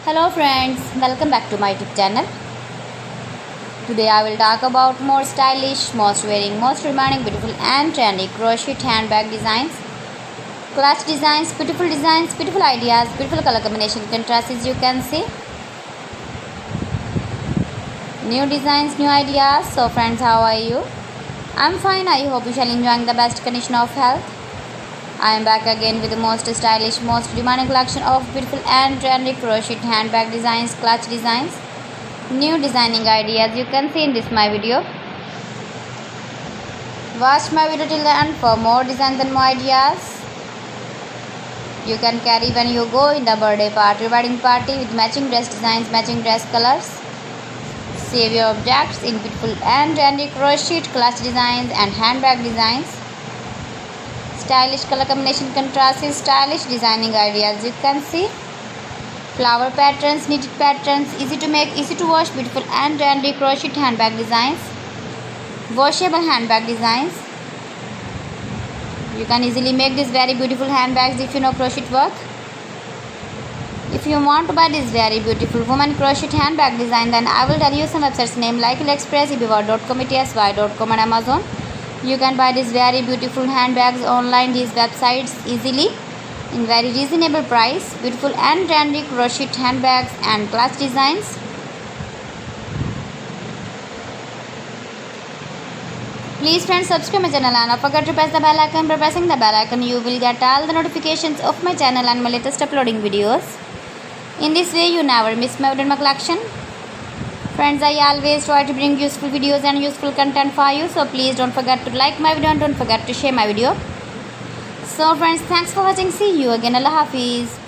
Hello friends, welcome back to my YouTube channel. Today I will talk about more stylish, most wearing, most demanding, beautiful and trendy crochet handbag designs, clutch designs, beautiful ideas, beautiful color combination contrasts as you can see. New designs, new ideas. So friends, how are you? I'm fine. I hope you shall enjoying the best condition of health. I am back again with the most stylish, most demanding collection of beautiful and trendy crochet handbag designs, clutch designs, new designing ideas you can see in this my video. Watch my video till the end for more designs and more ideas. You can carry when you go in the birthday party, wedding party with matching dress designs, matching dress colors. Save your objects in beautiful and trendy crochet clutch designs and handbag designs. Stylish color combination contrasts, stylish designing ideas you can see. Flower patterns, knitted patterns, easy to make, easy to wash, beautiful and trendy crochet handbag designs, washable handbag designs. You can easily make these very beautiful handbags if you know crochet work. If you want to buy this very beautiful woman crochet handbag design, then I will tell you some websites name like AliExpress, eBay.com, etsy.com and Amazon. You can buy these very beautiful handbags online, these websites easily in very reasonable price. Beautiful and trendy crochet handbags and clutch designs. Please friends, subscribe my channel and don't forget to press the bell icon. By pressing the bell icon you will get all the notifications of my channel and my latest uploading videos. In this way you never miss my collection. Friends, I always try to bring useful videos and useful content for you. So please don't forget to like my video and don't forget to share my video. So friends, thanks for watching. See you again. Allah Hafiz.